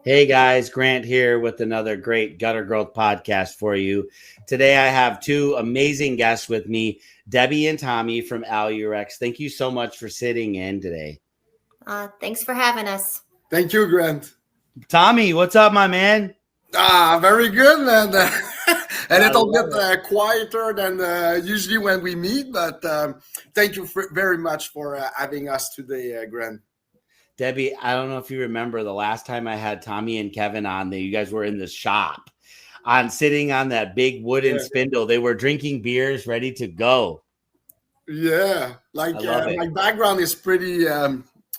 Hey guys, Grant here with another great Gutter Growth podcast for you. Today I have two amazing guests with me, Debbie and Tommy from Alu-Rex. Thank you so much for sitting in today. Thanks for having us. Thank you, Grant. Tommy, what's up, my man? Very good, man. And it'll get quieter than usually when we meet, but thank you very much for having us today, Grant. Debbie, I don't know if you remember the last time I had Tommy and Kevin on, you guys were in the shop sitting on that big wooden spindle. They were drinking beers, ready to go. Yeah, my background is pretty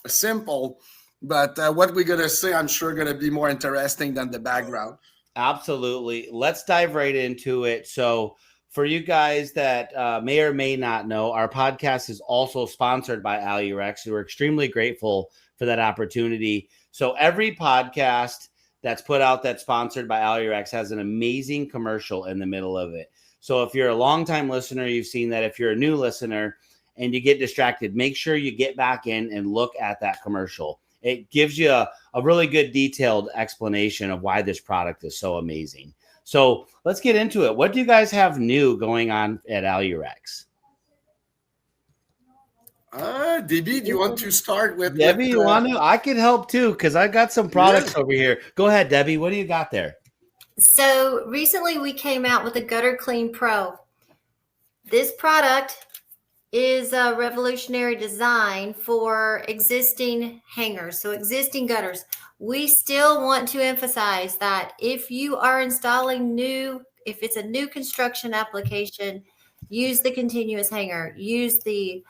simple, but what we're going to say, I'm sure going to be more interesting than the background. Absolutely. Let's dive right into it. So for you guys that may or may not know, our podcast is also sponsored by Alu-Rex. We're extremely grateful for that opportunity. So every podcast that's put out that's sponsored by Alu-Rex has an amazing commercial in the middle of it. So if you're a longtime listener, you've seen that. If you're a new listener and you get distracted, make sure you get back in and look at that commercial. It gives you a really good detailed explanation of why this product is so amazing. So let's get into it. What do you guys have new going on at Alu-Rex? Debbie, do you want to start with? Debbie, you want to? I can help too because I got some products over here. Go ahead, Debbie. What do you got there? So recently we came out with a Gutter Clean Pro. This product is a revolutionary design for existing hangers, so existing gutters. We still want to emphasize that if you are installing if it's a new construction application, use the continuous hanger. Use the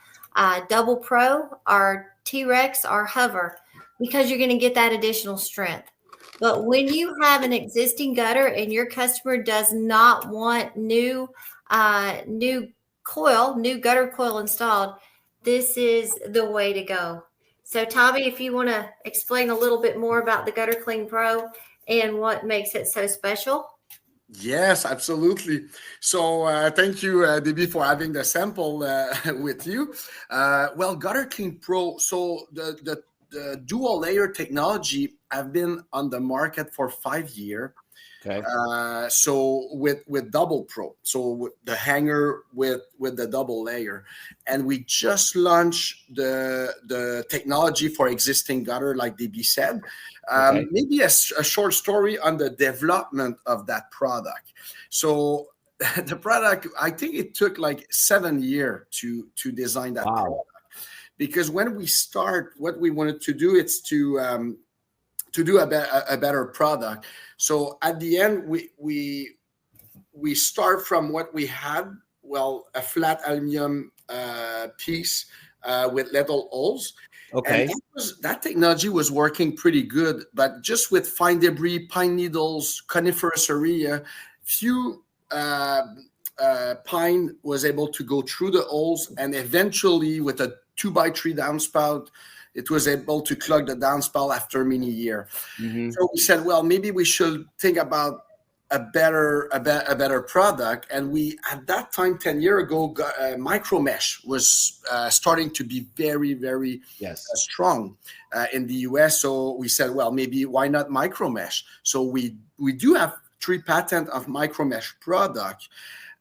Double Pro or T-Rex or Hover because you're going to get that additional strength. But when you have an existing gutter and your customer does not want new gutter coil installed, this is the way to go. So Tommy, if you want to explain a little bit more about the Gutter Clean Pro and what makes it so special. Yes, absolutely. So thank you, Debbie, for having the sample with you. Gutter Clean Pro, so the dual layer technology have been on the market for 5 years. Okay. So with Double Pro, so the hanger with the double layer, and we just launched the technology for existing gutter, like DB said. Maybe a short story on the development of that product. So the product, I think it took like 7 years to design that product, because when we start, what we wanted to do is to do a better product. So at the end, we start from what we had, a flat aluminum piece with little holes. Okay. And that technology was working pretty good, but just with fine debris, pine needles, coniferous area, few pine was able to go through the holes, and eventually with a 2x3 downspout, it was able to clog the downspout after many years. Mm-hmm. So we said, maybe we should think about a better product. And we, at that time, 10 years ago, micro mesh was starting to be very, very strong in the US. So we said, maybe why not micro mesh? So we do have 3 patents of micro mesh product.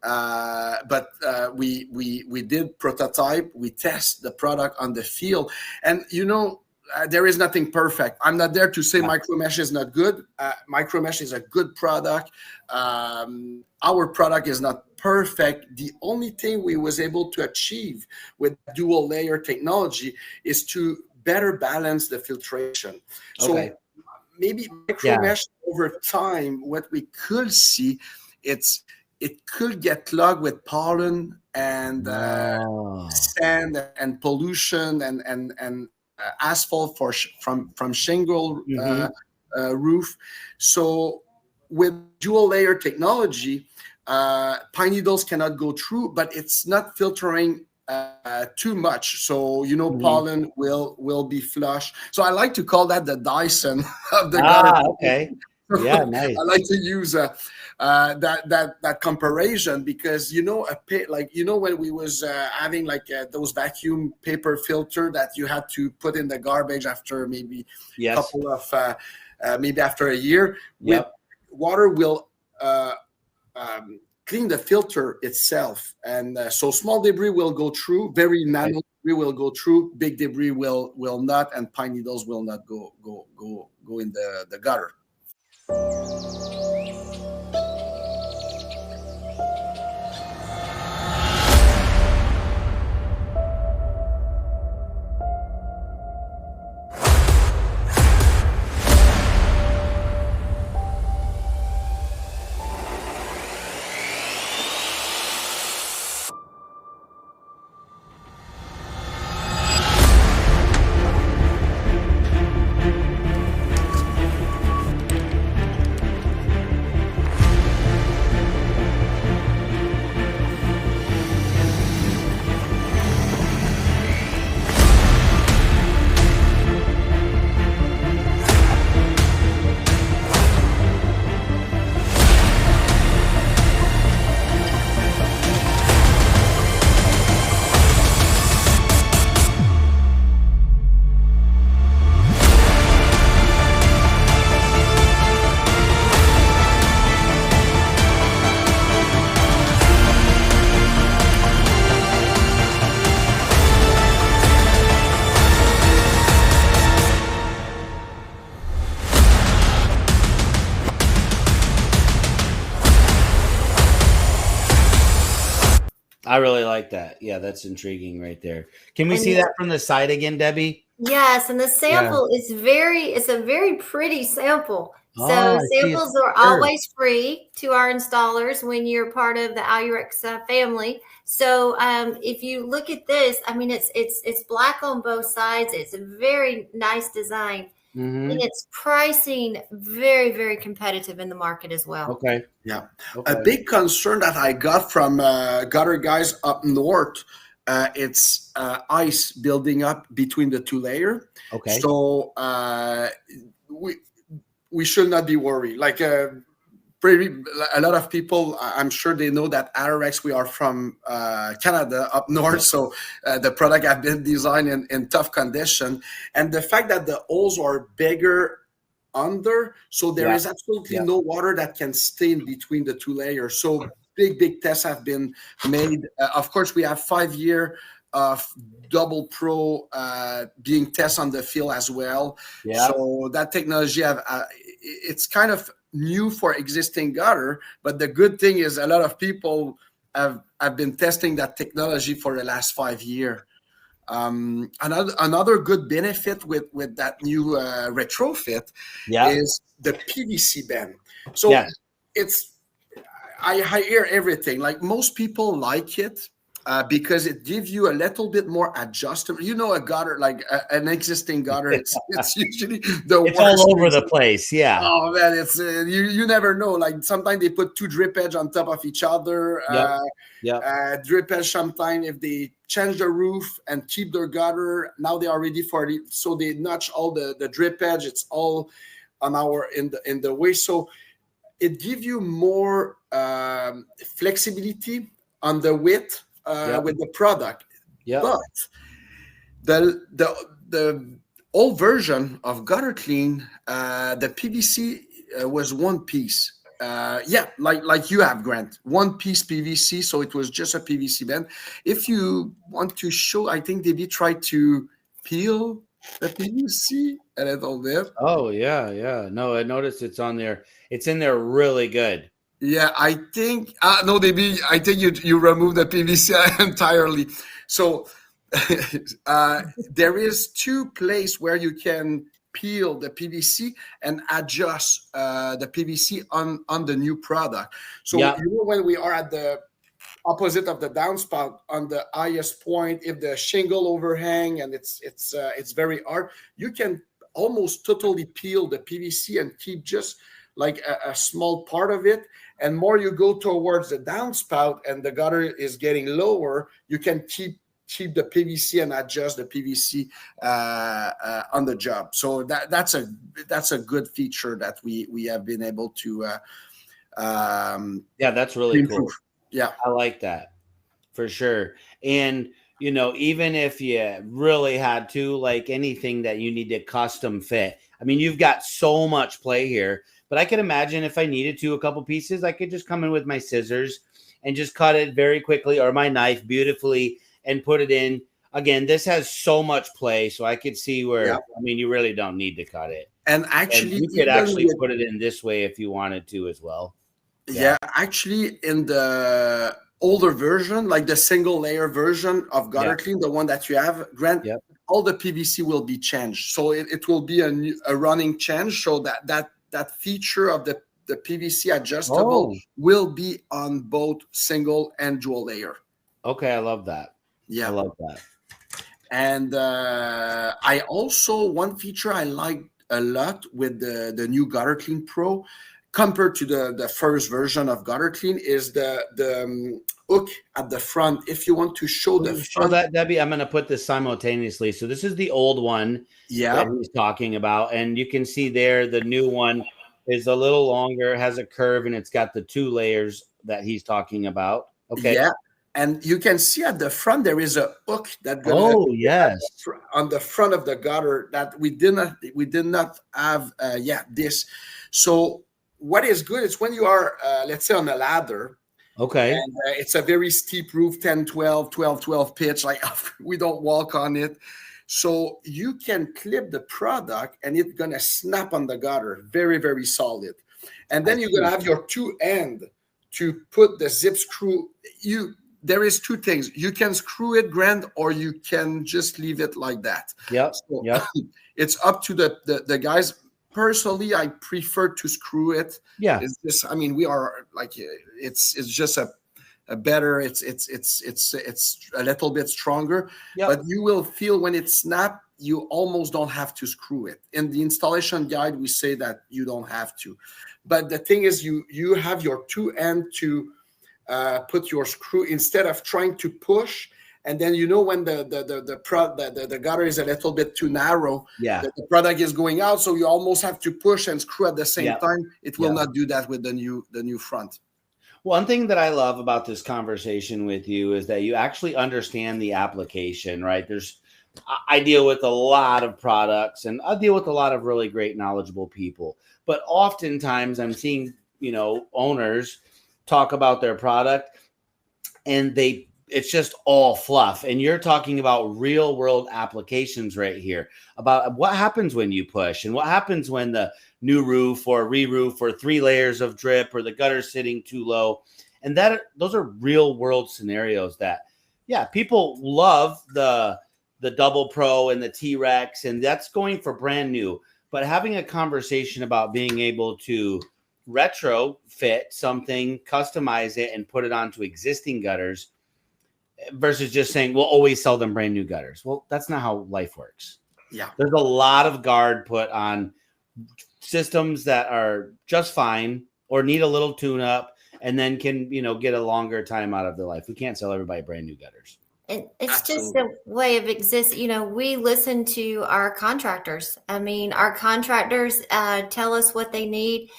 But we did prototype, we test the product on the field, and there is nothing perfect. I'm not there to say micro mesh is not good. Micro mesh is a good product. Our product is not perfect. The only thing we was able to achieve with dual layer technology is to better balance the filtration. So maybe micro mesh over time, what we could see, it could get clogged with pollen and sand and pollution and asphalt from shingle roof. So with dual layer technology, pine needles cannot go through, but it's not filtering too much. So pollen will be flush. So I like to call that the Dyson of the gutter. Okay. Yeah, nice. I like to use that comparison because when we was having those vacuum paper filter that you had to put in the garbage after maybe a couple of maybe after a year. Yep. Water will clean the filter itself, and so small debris will go through, very nano debris will go through, big debris will not, and pine needles will not go in the gutter. I really like that. Yeah, that's intriguing right there. Can we see that from the side again, Debbie? Yes, and the sample is it's a very pretty sample. So Oh, samples are always free to our installers when you're part of the Alu-Rex family. So if you look at this, I mean, it's black on both sides. It's a very nice design. Mm-hmm. And it's pricing very, very competitive in the market as well. Okay. Yeah. Okay. A big concern that I got from gutter guys up north, it's ice building up between the two layers. Okay. So we should not be worried. Like a lot of people, I'm sure they know that Alu-Rex, we are from Canada up north. So the product have been designed in tough condition. And the fact that the holes are bigger under, so there is absolutely no water that can stay in between the two layers. So big tests have been made. Of course, we have 5 years of double pro being tested on the field as well. Yeah. So that technology it's kind of new for existing gutter, but the good thing is a lot of people have been testing that technology for the last 5 years. Another good benefit with that new retrofit is the PVC band. So I hear everything. Like most people like it because it gives you a little bit more adjustment. You know, a gutter, like an existing gutter, it's usually the worst. It's all over the place. Yeah. Oh man, it's you never know. Like sometimes they put 2 drip edge on top of each other. Drip edge sometimes if they change the roof and keep their gutter, now they are ready for it. So they notch all the drip edge. It's all on in the way. So it gives you more flexibility on the width with the product. But the old version of Gutter Clean, the PVC was one piece. Like you have, Grant, one piece PVC. So it was just a PVC band. If you want to show, I think Debbie tried to peel the PVC a little bit. Oh yeah. No, I noticed it's on there. It's in there really good. Yeah, I think no, Debbie, I think you removed the PVC entirely. So there is 2 places where you can peel the PVC and adjust the PVC on the new product. So you know, when we are at the opposite of the downspout on the highest point, if the shingle overhang and it's very hard, you can almost totally peel the PVC and keep just like a small part of it. And more you go towards the downspout and the gutter is getting lower, you can keep the PVC and adjust the PVC on the job. So that's a good feature that we have been able to that's really improve. Cool. Yeah, I like that for sure. And you know, even if you really had to, like anything that you need to custom fit, I mean, you've got so much play here, but I can imagine if I needed to, a couple pieces, I could just come in with my scissors and just cut it very quickly, or my knife beautifully, and put it in. Again, this has so much play, so I could see where, I mean, you really don't need to cut it. And actually, and you could actually put it in this way if you wanted to as well. Yeah, actually, in the older version, like the single layer version of Gutter Clean, the one that you have, Grant, all the PVC will be changed. So it will be a running change. So that feature of the PVC adjustable will be on both single and dual layer. Okay, I love that. Yeah, I love that. And I also, one feature I like a lot with the new Gutter Clean Pro, compared to the first version of Gutter Clean, is the hook at the front. If you want to show the front. Show that, Debbie. I'm going to put this simultaneously. So this is the old one that he's talking about. And you can see there, the new one is a little longer, has a curve, and it's got the 2 layers that he's talking about. Okay. Yeah. And you can see at the front, there is a hook that on the front of the gutter that we did not have this. So what is good is when you are, let's say, on a ladder. Okay. And it's a very steep roof, 10, 12, 12, 12 pitch. Like we don't walk on it. So you can clip the product and it's going to snap on the gutter. Very, very solid. And then you're going to have your 2 end to put the zip screw. There is 2 things. You can screw it, Grant, or you can just leave it like that. It's up to the guys. Personally, I prefer to screw it. Yeah. It's just, I mean, we are like, it's just a better, it's a little bit stronger, but you will feel when it snaps, you almost don't have to screw it. In the installation guide, we say that you don't have to. But the thing is, you have your 2 end to put your screw instead of trying to push. And then when the gutter is a little bit too narrow, the product is going out, so you almost have to push and screw at the same time. It will not do that with the new front. One thing that I love about this conversation with you is that you actually understand the application, right? I deal with a lot of products, and I deal with a lot of really great, knowledgeable people. But oftentimes, I'm seeing owners talk about their product, and it's just all fluff. And you're talking about real world applications right here about what happens when you push and what happens when the new roof or re-roof or 3 layers of drip or the gutter sitting too low. And those are real world scenarios that, people love the Double Pro and the T-Rex, and that's going for brand new. But having a conversation about being able to retrofit something, customize it, and put it onto existing gutters, versus just saying we'll always sell them brand new gutters. Well, that's not how life works. Yeah. There's a lot of guard put on systems that are just fine or need a little tune up and then can, get a longer time out of their life. We can't sell everybody brand new gutters. It's Absolutely. Just a way of existing. We listen to our contractors. I mean, our contractors tell us what they need.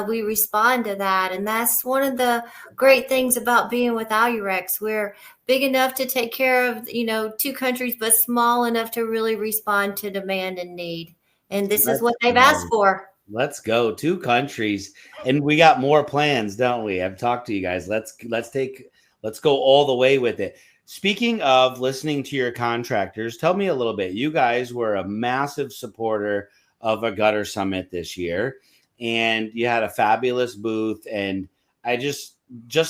We respond to that. And that's one of the great things about being with Alu-Rex. We're big enough to take care of, 2 countries, but small enough to really respond to demand and need. And this is what they've asked for. Let's go. 2 countries. And we got more plans, don't we? I've talked to you guys. Let's go all the way with it. Speaking of listening to your contractors, tell me a little bit. You guys were a massive supporter of a gutter summit this year, and you had a fabulous booth. And I just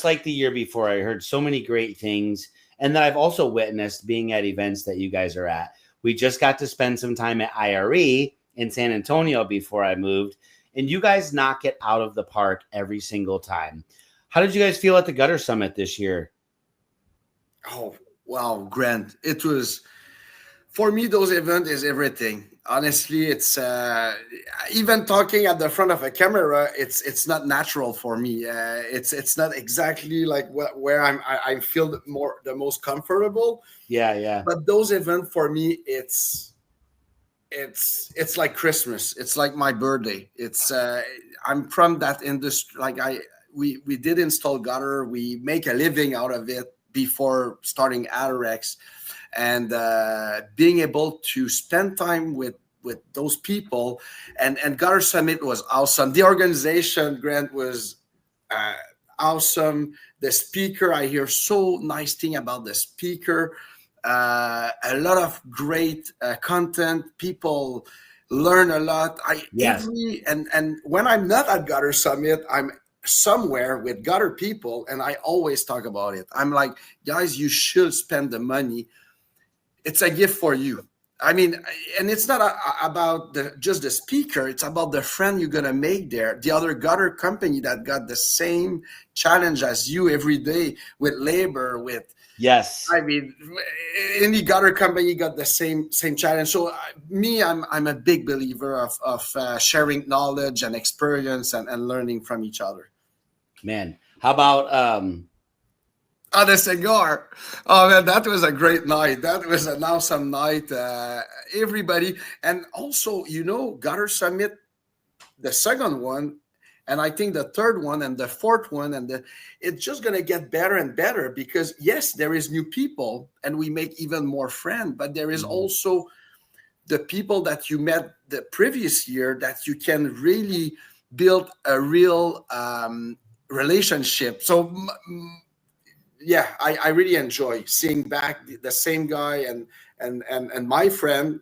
like the year before, I heard so many great things. And then I've also witnessed being at events that you guys are at. We just got to spend some time at IRE in San Antonio before I moved, and you guys knock it out of the park every single time. How did you guys feel at the gutter summit this year? Oh, wow, Grant. It was, for me, those events is everything. Honestly, it's even talking at the front of a camera, it's not natural for me. It's not exactly like where I feel the most comfortable. Yeah. But those events for me, it's like Christmas. It's like my birthday. It's I'm from that industry. Like we did install gutter. We make a living out of it before starting Alu-Rex, and being able to spend time with those people, and Gutter Summit was awesome. The organization, Grant, was awesome. The speaker, I hear so nice thing about the speaker. A lot of great content. People learn a lot. And when I'm not at Gutter Summit, I'm somewhere with gutter people, and I always talk about it. I'm like, guys, you should spend the money. It's a gift for you. I mean, and it's not about just the speaker. It's about the friend you're gonna make there, the other gutter company that got the same challenge as you every day with labor, with yes. I mean, any gutter company got the same challenge. So I'm a big believer of sharing knowledge and experience and learning from each other. Man, how about the cigar? Oh man, that was a great night. That was an awesome night. Everybody, and also, Gutter Summit, the second one, and I think the third one and the fourth one, and it's just gonna get better and better, because yes, there is new people and we make even more friends, but there is also the people that you met the previous year that you can really build a real relationship. So yeah, I really enjoy seeing back the same guy and my friend.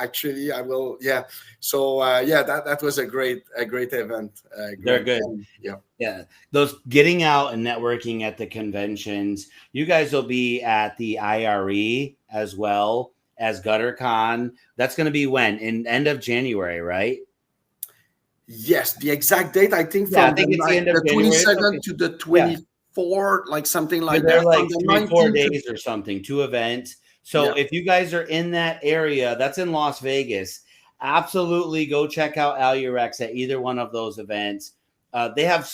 Actually, I will. Yeah. So that was a great event. They're good. Yeah. Those getting out and networking at the conventions. You guys will be at the IRE as well as GutterCon. That's going to be when? In end of January, right? Yes, the exact date, I think, from the 22nd to the 24th, like something like that. They're like 3-4 days or something, 2 events. So if you guys are in that area, that's in Las Vegas, absolutely go check out Alu-Rex at either one of those events. They have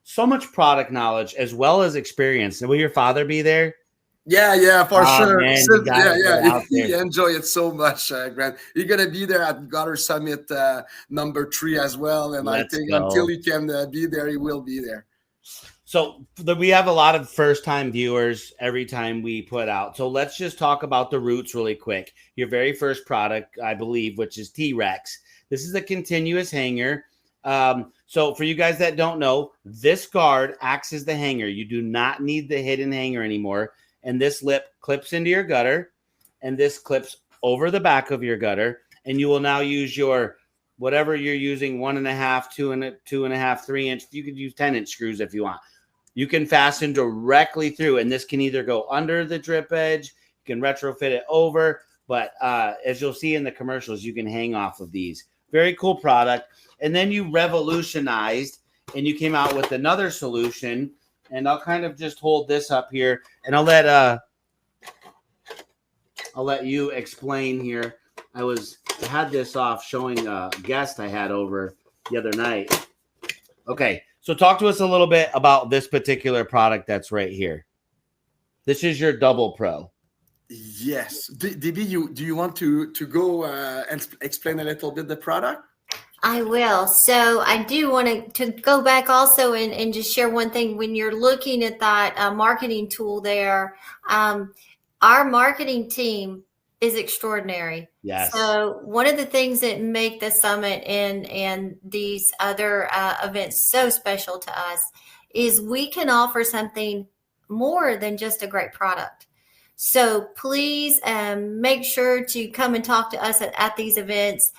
so much product knowledge as well as experience. Will your father be there? Yeah, for sure. Man, you enjoy it so much, Grant. You're gonna be there at Gutter Summit number 3 as well, and I think until he can be there, he will be there. So we have a lot of first-time viewers every time we put out. So let's just talk about the roots really quick. Your very first product, I believe, which is T-Rex. This is a continuous hanger. So for you guys that don't know, this guard acts as the hanger. You do not need the hidden hanger anymore. And this lip clips into your gutter, and this clips over the back of your gutter. And you will now use your whatever you're using, 1.5, 2.5, 3-inch. You could use 10-inch screws if you want. You can fasten directly through, and this can either go under the drip edge, you can retrofit it over, but as you'll see in the commercials, you can hang off of these. Very cool product. And then you revolutionized, and you came out with another solution. And I'll kind of just hold this up here, and I'll let you explain here. I had this off showing a guest I had over the other night. Okay, so talk to us a little bit about this particular product that's right here. This is your Double Pro. Yes, DB, do you want to go and explain a little bit the product? I will. So I do want to go back also and just share one thing. When you're looking at that marketing tool there, our marketing team is extraordinary. Yes. So one of the things that make the summit and these other events so special to us is we can offer something more than just a great product. So please make sure to come and talk to us at these events.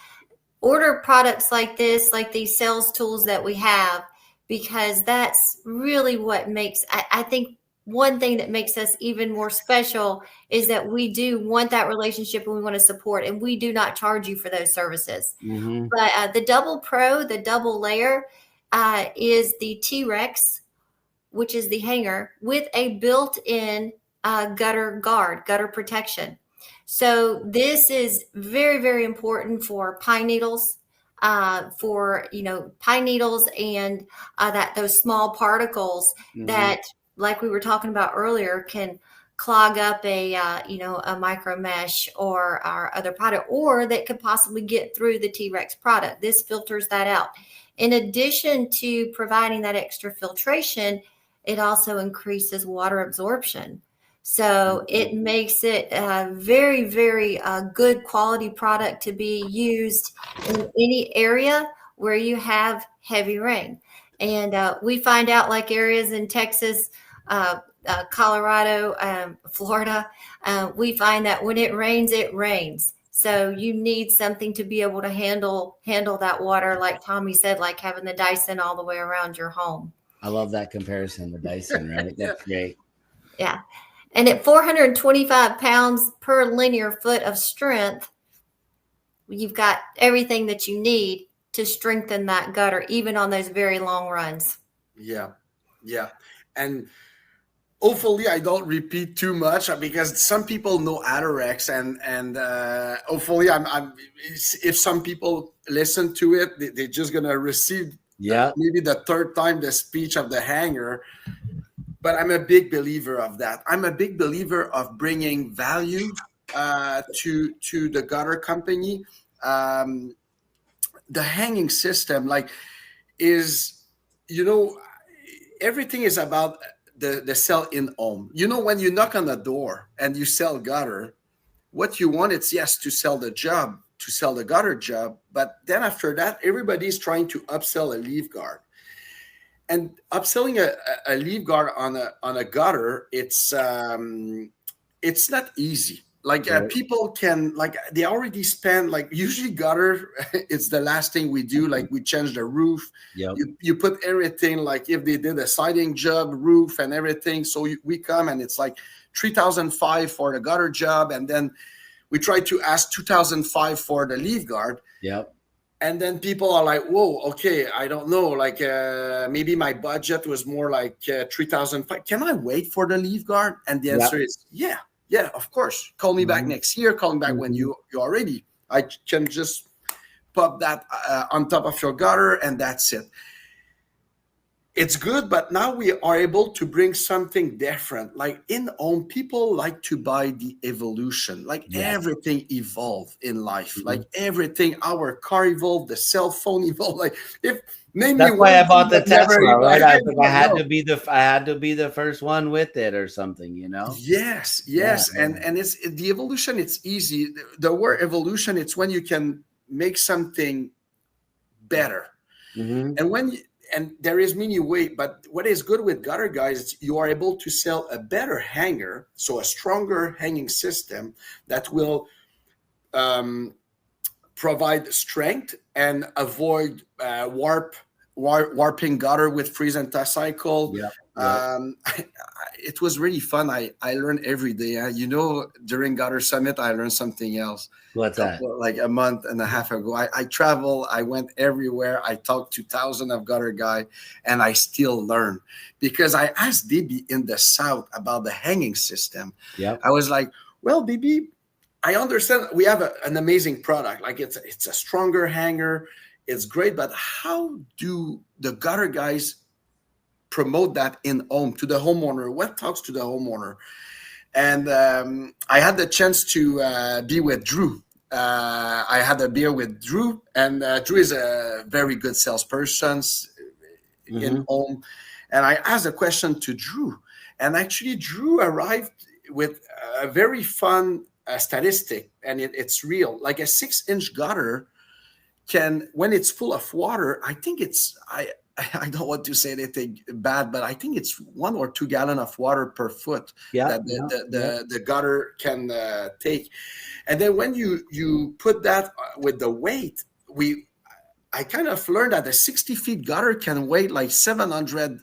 Order products like this, like these sales tools that we have, because that's really what makes, I think one thing that makes us even more special is that we do want that relationship and we want to support, and we do not charge you for those services. Mm-hmm. But the Double Pro, the double layer, is the T-Rex, which is the hanger with a built-in gutter guard, gutter protection. So this is very, very important for pine needles, pine needles and those small particles that, like we were talking about earlier, can clog up a micro mesh or our other product, or that could possibly get through the T-Rex product. This filters that out. In addition to providing that extra filtration, it also increases water absorption. So it makes it a very, very good quality product to be used in any area where you have heavy rain. And we find out, like areas in Texas, Colorado, Florida, we find that when it rains, it rains. So you need something to be able to handle that water, like Tommy said, like having the Dyson all the way around your home. I love that comparison, the Dyson, right? That's great. Yeah. And at 425 pounds per linear foot of strength, you've got everything that you need to strengthen that gutter, even on those very long runs. Yeah. And hopefully I don't repeat too much, because some people know Alu-Rex, and hopefully if some people listen to it, they're just gonna receive maybe the third time the speech of the hanger. But I'm a big believer of that. I'm a big believer of bringing value to the gutter company. The hanging system, is, everything is about the sell in home. When you knock on the door and you sell gutter, what you want is, yes, to sell the job, to sell the gutter job. But then after that, everybody's trying to upsell a leaf guard. And upselling a leaf guard on a gutter, it's not easy. People can, they already spend, usually gutter, it's the last thing we do. We change the roof. Yep. You put everything, if they did a siding job, roof and everything. So we come and it's $3,500 for the gutter job. And then we try to ask $2,500 for the leaf guard. Yep. And then people are like, whoa, okay, I don't know. Maybe my budget was more $3,500. Can I wait for the leaf guard? And the answer is, yeah, of course. Call me back next year. Call me back when you're ready. I can just pop that on top of your gutter, and that's it. It's good, but now we are able to bring something different. In home, people like to buy the evolution. Everything evolved in life. Everything, our car evolved, the cell phone evolved. That's why I bought the Tesla, right? I had to be the first one with it or something, Yes. Yeah. And it's the evolution. It's easy. The word evolution, it's when you can make something better. Mm-hmm. And there is many ways, but what is good with gutter guys is you are able to sell a better hanger, so a stronger hanging system that will provide strength and avoid warping gutter with freeze and thaw cycle. It was really fun. I learned every day. During Gutter Summit, I learned something else. What's that? A month and a half ago. I traveled. I went everywhere. I talked to thousands of gutter guys, and I still learn. Because I asked Debbie in the South about the hanging system. I was like, well, Debbie, I understand we have an amazing product. It's a stronger hanger. It's great. But how do the gutter guys promote that in home to the homeowner? What talks to the homeowner? And I had the chance to be with Drew. I had a beer with Drew, and Drew is a very good salesperson in home. And I asked a question to Drew, and actually Drew arrived with a very fun statistic, and it's real. A 6-inch gutter can, when it's full of water, I think I don't want to say anything bad, but I think it's 1 or 2 gallons of water per foot that the gutter can take. And then when you put that with the weight, I kind of learned that a 60 feet gutter can weigh 700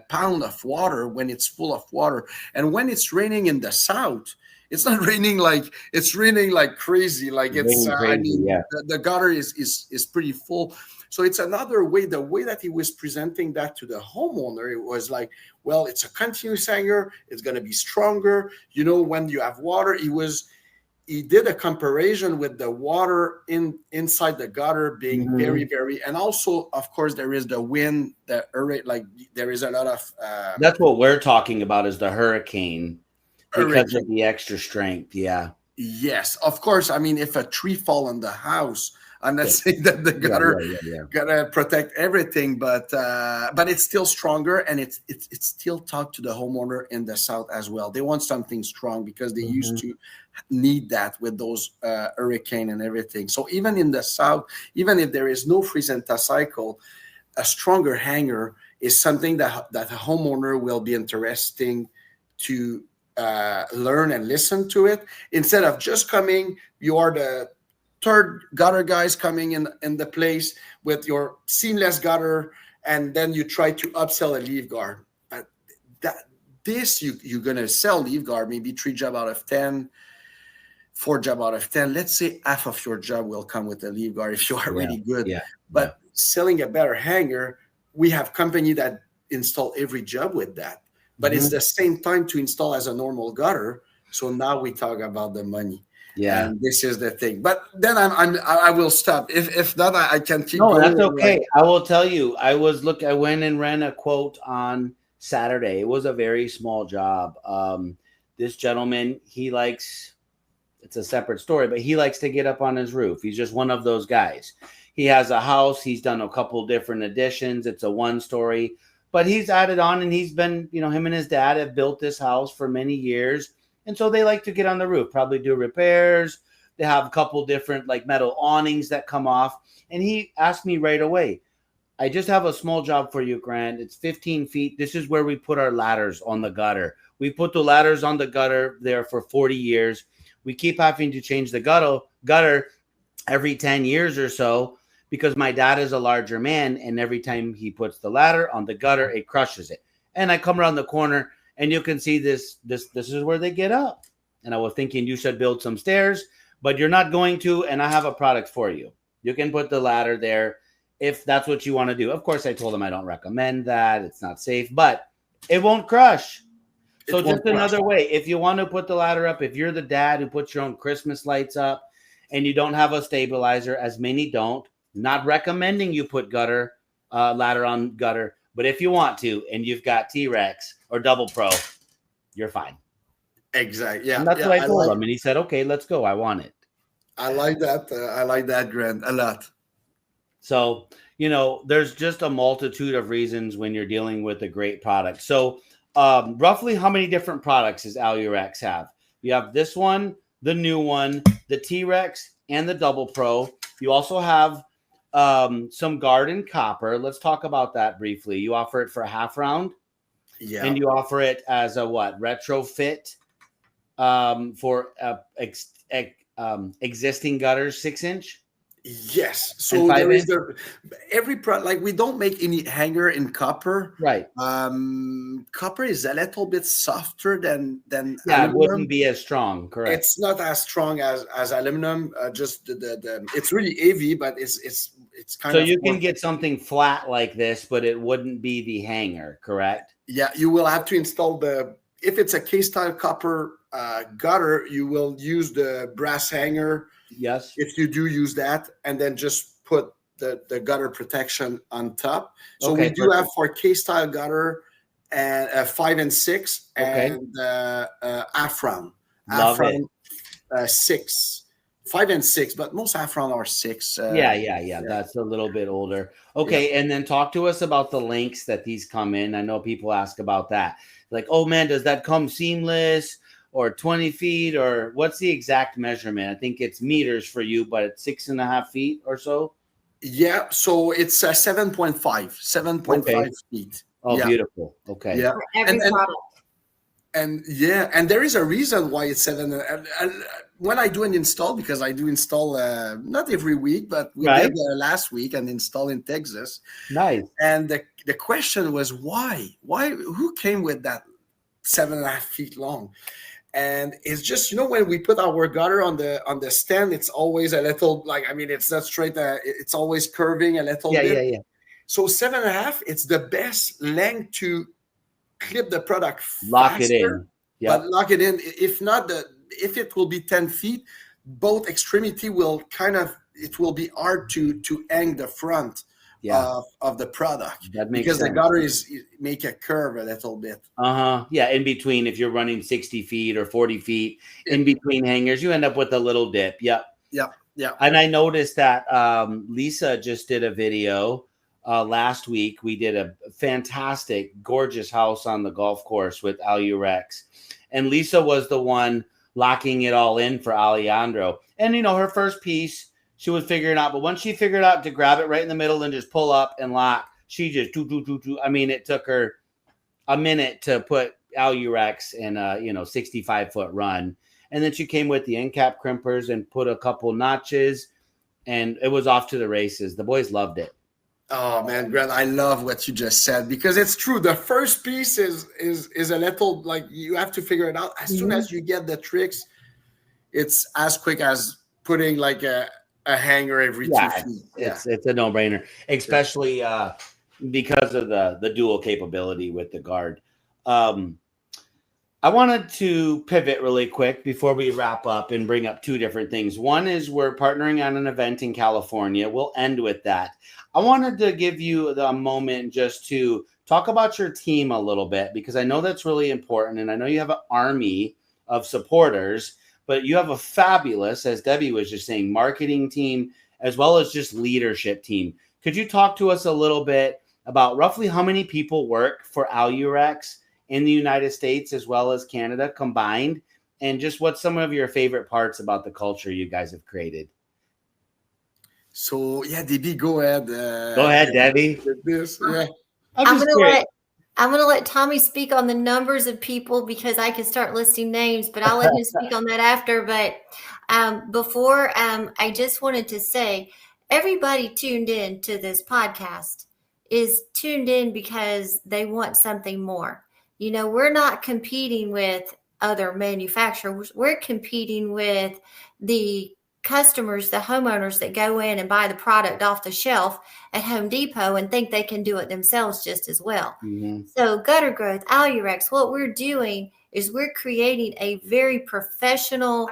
pounds of water when it's full of water. And when it's raining in the South, it's not raining it's raining like crazy. The gutter is pretty full. So it's another way. The way that he was presenting that to the homeowner, it was well, it's a continuous hanger. It's going to be stronger. When you have water, he did a comparison with the water inside the gutter being very, very, and also, of course, there is the wind, there is a lot of. That's what we're talking about, is the hurricane because of the extra strength. Yeah. Yes, of course. I mean, if a tree fall on the house, I'm not saying that the gutter Yeah. gotta protect everything, but it's still stronger, and it's still talk to the homeowner in the South as well. They want something strong because they used to need that with those hurricane and everything. So even in the South, even if there is no freeze and thaw cycle, a stronger hanger is something that a homeowner will be interesting to learn and listen to it, instead of just coming. You are the third gutter guys coming in the place with your seamless gutter, and then you try to upsell a leaf guard. But you're gonna sell leaf guard maybe 3 job out of 10, 4 job out of 10. Let's say half of your job will come with a leaf guard if you are really good. But selling a better hanger, we have company that install every job with that. But it's the same time to install as a normal gutter. So now we talk about the money. Yeah, and this is the thing. But then I will stop. If not, I can keep going. No, that's okay. I will tell you. I went and ran a quote on Saturday. It was a very small job. This gentleman, it's a separate story, but he likes to get up on his roof. He's just one of those guys. He has a house. He's done a couple different additions. It's a 1-story. But he's added on, and he's been, him and his dad have built this house for many years. And so they like to get on the roof, probably do repairs. They have a couple different metal awnings that come off. And he asked me right away, I just have a small job for you, Grant. It's 15 feet. This is where we put our ladders on the gutter. We put the ladders on the gutter there for 40 years. We keep having to change the gutter every 10 years or so, because my dad is a larger man, and every time he puts the ladder on the gutter, it crushes it. And I come around the corner, and you can see this is where they get up. And I was thinking you should build some stairs, but you're not going to, and I have a product for you. You can put the ladder there if that's what you want to do. Of course, I told him I don't recommend that. It's not safe, but it won't crush. So just another way, if you want to put the ladder up, if you're the dad who puts your own Christmas lights up and you don't have a stabilizer, as many don't, not recommending you put ladder on gutter, but if you want to, and you've got T-Rex or Double Pro, you're fine. Exactly. Yeah. And that's what I told him. And he said, okay, let's go. I want it. I like that. I like that, Grant, a lot. So, there's just a multitude of reasons when you're dealing with a great product. So roughly how many different products does Alu-Rex have? You have this one, the new one, the T-Rex, and the Double Pro. You also have some garden copper. Let's talk about that briefly. You offer it for a half round. Yeah. And you offer it as a retrofit for existing gutters, 6-inch. Yes. So there is every product, we don't make any hanger in copper. Right. Copper is a little bit softer than aluminum. It wouldn't be as strong. Correct. It's not as strong as aluminum. Just it's really heavy, but it's kind of. So you can get something flat like this, but it wouldn't be the hanger. Correct. Yeah, you will have to install if it's a K-style copper gutter, you will use the brass hanger. Yes. If you do use that, and then just put the gutter protection on top. So we do have for K-style gutter and 5 and 6 and half round. Love it. 6, 5 and 6, but most half round are 6. Yeah. That's a little bit older. Okay, and then talk to us about the lengths that these come in. I know people ask about that. Like, oh man, does that come seamless? Or 20 feet, or what's the exact measurement? I think it's meters for you, but it's 6.5 feet or so. Yeah, so it's 7.5 feet. Oh, yeah. Beautiful. Okay. Yeah, for every product. And there is a reason why it's 7. And when I do an install, because I do install not every week, but we did last week and install in Texas. Nice. And the question was why? Who came with that 7.5 feet long? And it's just, when we put our gutter on the stand, it's always a little, it's not straight. It's always curving a little bit. Yeah. So 7.5, it's the best length to clip the product faster. Lock it in. Yeah. But lock it in. If not, if it will be 10 feet, both extremity will it will be hard to hang the front of the product. That makes because sense. The gutter make a curve a little bit. Yeah, in between, if you're running 60 feet or 40 feet in between hangers, you end up with a little dip. Yep. Yeah. Yeah. And I noticed that Lisa just did a video last week. We did a fantastic, gorgeous house on the golf course with Alu-Rex. And Lisa was the one locking it all in for Alejandro. And, her first piece, she would figure it out. But once she figured out to grab it right in the middle and just pull up and lock, she just do. I mean, it took her a minute to put Alu-Rex in a 65-foot run. And then she came with the end cap crimpers and put a couple notches, and it was off to the races. The boys loved it. Oh man, Grant, I love what you just said, because it's true. The first piece is a little, like, you have to figure it out. As soon as you get the tricks, it's as quick as putting like a hanger every 2 feet. It's a no-brainer, especially because of the dual capability with the guard. I wanted to pivot really quick before we wrap up and bring up two different things. One is we're partnering on an event in California. We'll end with that. I wanted to give you the moment just to talk about your team a little bit, because I know that's really important. And I know you have an army of supporters, but you have a fabulous, as Debbie was just saying, marketing team, as well as just leadership team. Could you talk to us a little bit about roughly how many people work for Alu-Rex in the United States as well as Canada combined, and just what some of your favorite parts about the culture you guys have created? So yeah, Debbie, go ahead. Go ahead, Debbie. This, yeah. I'm gonna let Tommy speak on the numbers of people, because I can start listing names, but I'll let him speak on that after. But before, I just wanted to say, everybody tuned in to this podcast is tuned in because they want something more. We're not competing with other manufacturers. We're competing with the customers, the homeowners that go in and buy the product off the shelf at Home Depot and think they can do it themselves just as well. Mm-hmm. So gutter growth, Alu-Rex, what we're doing is we're creating a very professional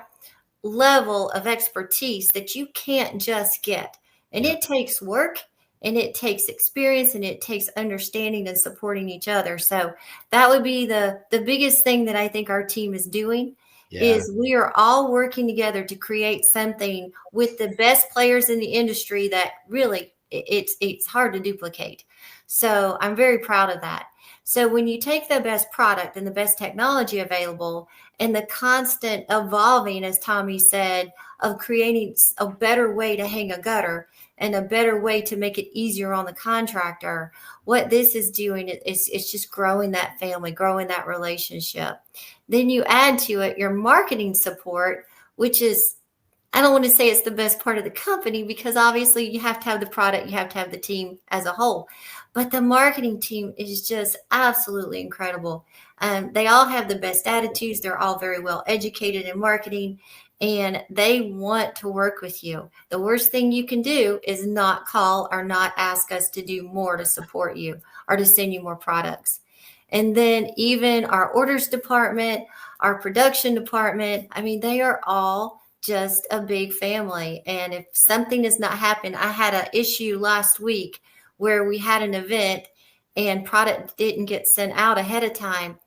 level of expertise that you can't just get. And it takes work, and it takes experience, and it takes understanding and supporting each other. So that would be the biggest thing that I think our team is doing. Is we are all working together to create something with the best players in the industry that really it's hard to duplicate. So I'm very proud of that. So when you take the best product and the best technology available and the constant evolving, as Tommy said, of creating a better way to hang a gutter and a better way to make it easier on the contractor, what this is doing is it's just growing that family, growing that relationship. Then you add to it your marketing support, which is, I don't want to say it's the best part of the company, because obviously you have to have the product, you have to have the team as a whole. But the marketing team is just absolutely incredible. They all have the best attitudes. They're all very well educated in marketing, and they want to work with you. The worst thing you can do is not call or not ask us to do more to support you or to send you more products. And then even our orders department, our production department, I mean, they are all just a big family. And if something does not happen, I had an issue last week where we had an event and product didn't get sent out ahead of time.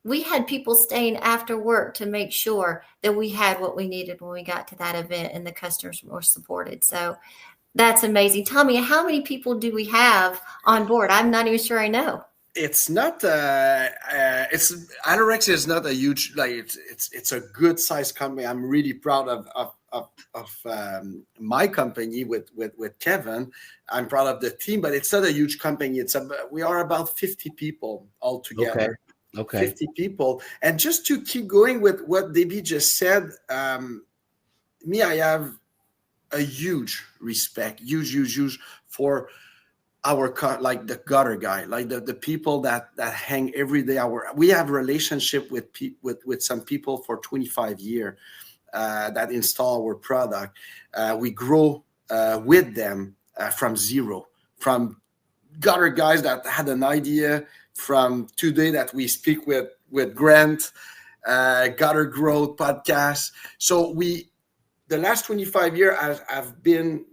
We had people staying after work to make sure that we had what we needed when we got to that event and the customers were supported. So that's amazing. Tommy, how many people do we have on board? I'm not even sure I know. It's not Alu-Rex is not a huge, like, it's a good sized company. I'm really proud of my company with Kevin. I'm proud of the team, but it's not a huge company. We are about 50 people all together. Okay. 50 people. And just to keep going with what Debbie just said, I have a huge respect, huge for our like the gutter guy, like the people that hang every day. We have relationship with some people for 25 years that install our product. We grow with them from zero, from gutter guys that had an idea, from today that we speak with Grant, Gutter Growth podcast. So the last 25 years have been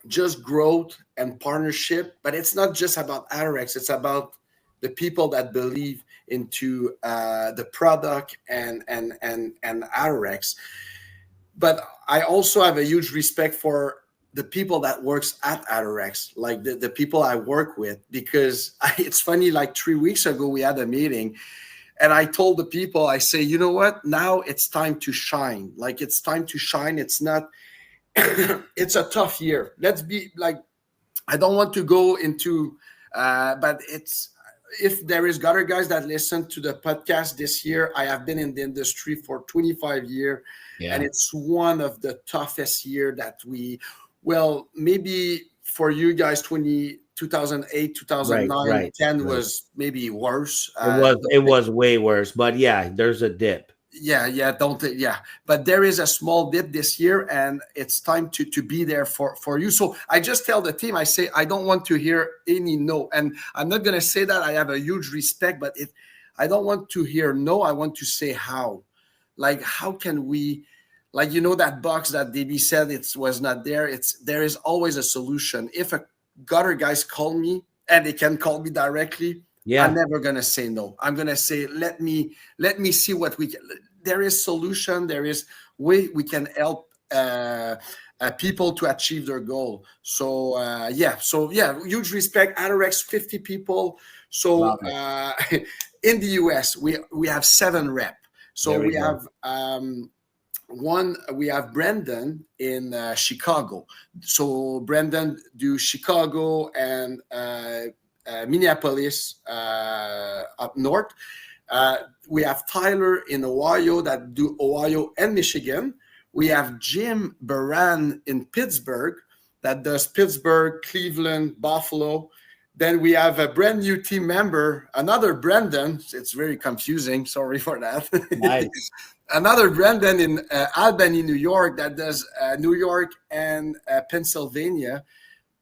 just growth and partnership, but it's not just about Alu-Rex. It's about the people that believe into the product and Alu-Rex. but I also have a huge respect for the people that works at Alu-Rex, like the people I work with, because it's funny, like 3 weeks ago, we had a meeting and I told the people, I say, you know what, now it's time to shine. Like, it's time to shine. It's not, it's a tough year. Let's be like, I don't want to go into, but it's, if there is gutter guys that listen to the podcast this year, I have been in the industry for 25 years, and it's one of the toughest year that well, maybe for you guys, 2008, 2009, 10 was maybe worse. It was way worse, but yeah, there's a dip. But there is a small dip this year, and it's time to be there for you. So I just tell the team, I say, I don't want to hear any no, and I'm not going to say that I have a huge respect, but I don't want to hear no. I want to say how, like, how can we, like, you know, that box that Debbie said it was not there. There is always a solution. If a gutter guys call me, and they can call me directly, I'm never gonna say no. I'm gonna say, let me see what we can. There is solution. There is way we can help people to achieve their goal. So huge respect. Alu-Rex, 50 people. So in the US, we have 7 rep. So we have we have Brendan in Chicago. So Brendan do Chicago and Minneapolis up north. We have Tyler in Ohio that do Ohio and Michigan. We have Jim Baran in Pittsburgh that does Pittsburgh, Cleveland, Buffalo. Then we have a brand new team member, another Brendan. It's very confusing. Sorry for that. Nice. Another Brendan in Albany, New York that does New York and Pennsylvania.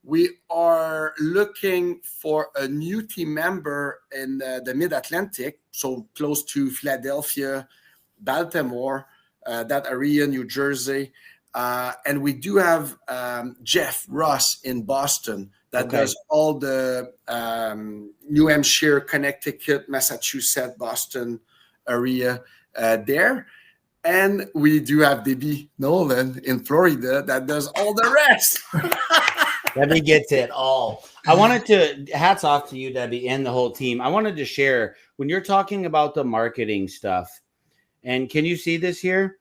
We are looking for a new team member in the Mid-Atlantic, so close to Philadelphia, Baltimore, that area, New Jersey. And we do have Jeff Ross in Boston that does all the New Hampshire, Connecticut, Massachusetts, Boston area there. And we do have Debbie Nowlin in Florida that does all the rest. Debbie gets it all. I wanted to, hats off to you, Debbie, and the whole team. I wanted to share, when you're talking about the marketing stuff, and can you see this here?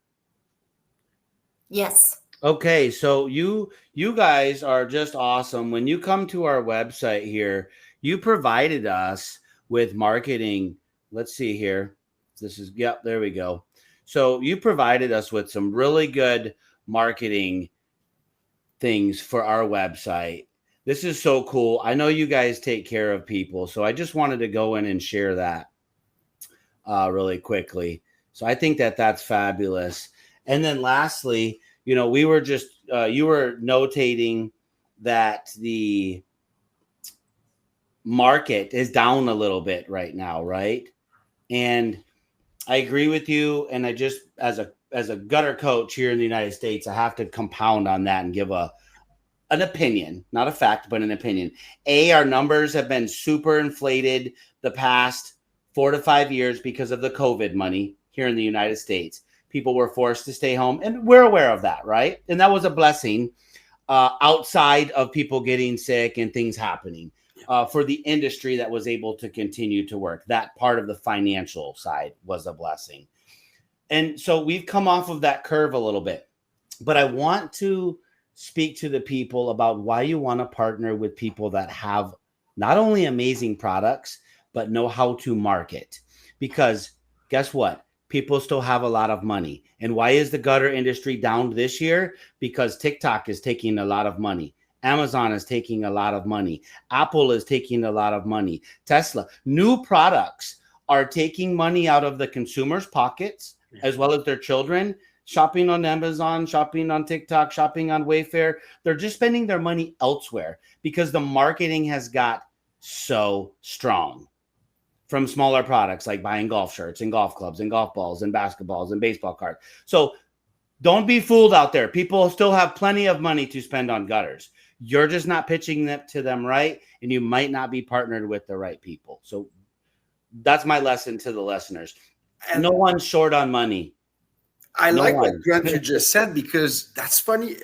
Yes. Okay, so you guys are just awesome. When you come to our website here, you provided us with marketing. Let's see here. This is, there we go. So you provided us with some really good marketing things for our website. This is so cool. I know you guys take care of people, so I just wanted to go in and share that really quickly. So I think that that's fabulous. And then lastly, you know, we were just you were notating that the market is down a little bit right now, right? And I agree with you. And I just, as a gutter coach here in the United States, I have to compound on that and give an opinion, not a fact, but an opinion. Our numbers have been super inflated the past 4 to 5 years because of the COVID money here in the United States. People were forced to stay home, and we're aware of that, right? And that was a blessing outside of people getting sick and things happening for the industry that was able to continue to work. That part of the financial side was a blessing. And so we've come off of that curve a little bit. But I want to speak to the people about why you want to partner with people that have not only amazing products, but know how to market. Because guess what? People still have a lot of money. And why is the gutter industry down this year? Because TikTok is taking a lot of money. Amazon is taking a lot of money. Apple is taking a lot of money. Tesla. New products are taking money out of the consumers' pockets, as well as their children, shopping on Amazon, shopping on TikTok, shopping on Wayfair. They're just spending their money elsewhere because the marketing has got so strong. From smaller products like buying golf shirts and golf clubs and golf balls and basketballs and baseball cards. So don't be fooled out there. People still have plenty of money to spend on gutters. You're just not pitching that to them right, and you might not be partnered with the right people. So that's my lesson to the listeners. And no one's short on money. I No like what one. Grant you just said, because that's funny.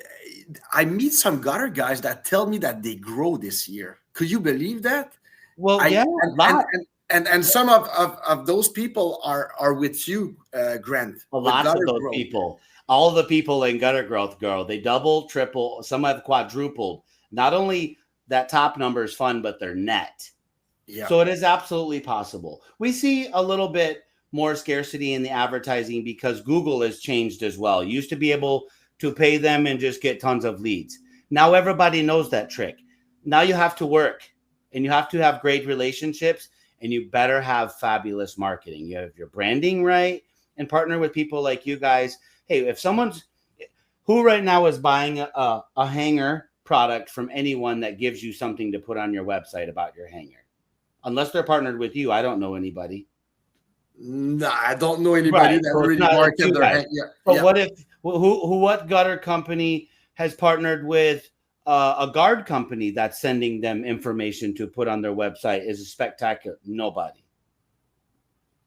I meet some gutter guys that tell me that they grow this year. Could you believe that? Well, I yeah, lot. and some of those people are with you, Grant, with Lots of gutter those growth. people. All the people in gutter growth grow. They double, triple, some have quadrupled. Not only that top number is fun, but their net. Yeah. So it is absolutely possible. We see a little bit more scarcity in the advertising because Google has changed as well. You used to be able to pay them and just get tons of leads. Now everybody knows that trick. Now you have to work and you have to have great relationships, and you better have fabulous marketing. You have your branding right and partner with people like you guys. Hey, if someone's who right now is buying a hanger product from anyone that gives you something to put on your website about your hanger, unless they're partnered with you, I don't know anybody. No, I don't know anybody Right. that So really market their hand. Yeah. But Yeah. what if what gutter company has partnered with a guard company that's sending them information to put on their website? Is a spectacular? Nobody.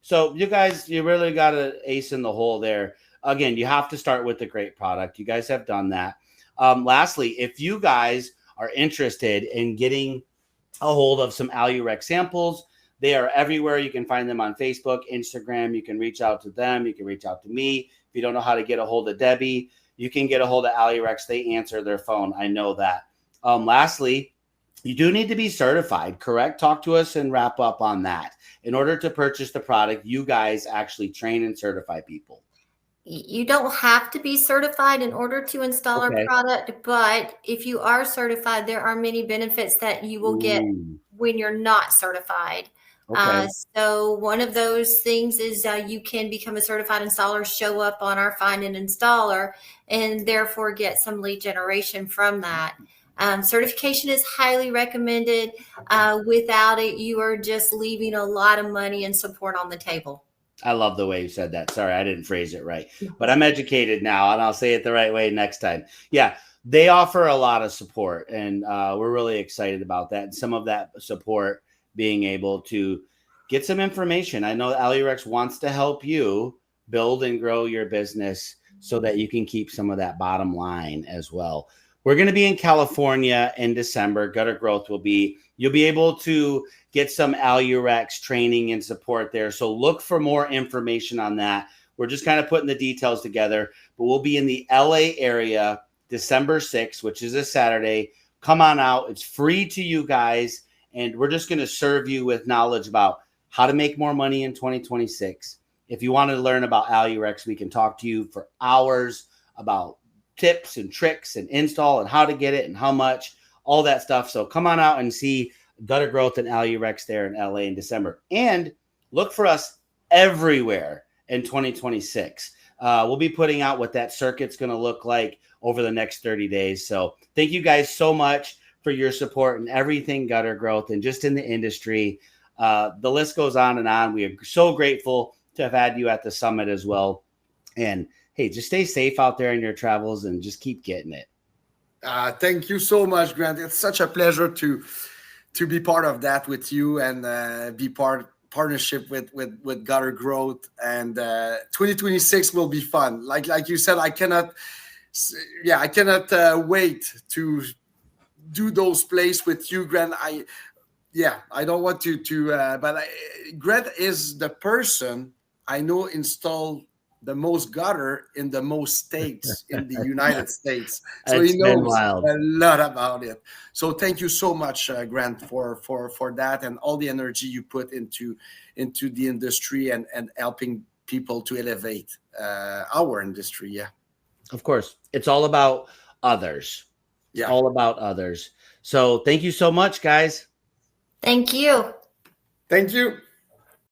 So you guys, you really got an ace in the hole there. Again, you have to start with a great product. You guys have done that. Lastly, if you guys are interested in getting a hold of some Alu-Rex samples, they are everywhere. You can find them on Facebook, Instagram. You can reach out to them. You can reach out to me. If you don't know how to get a hold of Debbie, you can get a hold of Alu-Rex. They answer their phone. I know that. Lastly, you do need to be certified, correct? Talk to us and wrap up on that. In order to purchase the product, you guys actually train and certify people. You don't have to be certified in order to install our Okay. product, but if you are certified, there are many benefits that you will get Ooh. when you're not certified. Okay. So one of those things is you can become a certified installer, show up on our Find an Installer, and therefore get some lead generation from that. Certification is highly recommended. Without it, you are just leaving a lot of money and support on the table. I love the way you said that. Sorry, I didn't phrase it right, but I'm educated now and I'll say it the right way next time. Yeah, they offer a lot of support, and we're really excited about that. And some of that support being able to get some information. I know Alu-Rex wants to help you build and grow your business so that you can keep some of that bottom line as well. We're going to be in California in December. Gutter Growth will be, you'll be able to get some Alu-Rex training and support there. So look for more information on that. We're just kind of putting the details together, but we'll be in the LA area December 6th, which is a Saturday. Come on out. It's free to you guys. And we're just going to serve you with knowledge about how to make more money in 2026. If you want to learn about Alu-Rex, we can talk to you for hours about tips and tricks and install and how to get it and how much, all that stuff. So come on out and see Gutter Growth and Alu-Rex there in LA in December. And look for us everywhere in 2026. We'll be putting out what that circuit's going to look like over the next 30 days. So thank you guys so much for your support and everything Gutter Growth and just in the industry. The list goes on and on. We are so grateful to have had you at the summit as well. And hey, just stay safe out there in your travels and just keep getting it. Thank you so much, Grant. It's such a pleasure to be part of that with you and be partnership with Gutter Growth. And 2026 will be fun. Like you said, I cannot wait to do those plays with you, Grant. I don't want but Grant is the person I know installed the most gutter in the most states in the United States. So he knows a lot about it. So thank you so much, Grant, for that and all the energy you put into the industry and helping people to elevate our industry. Yeah. Of course. It's all about others. Yeah. All about others. So thank you so much, guys. Thank you. Thank you.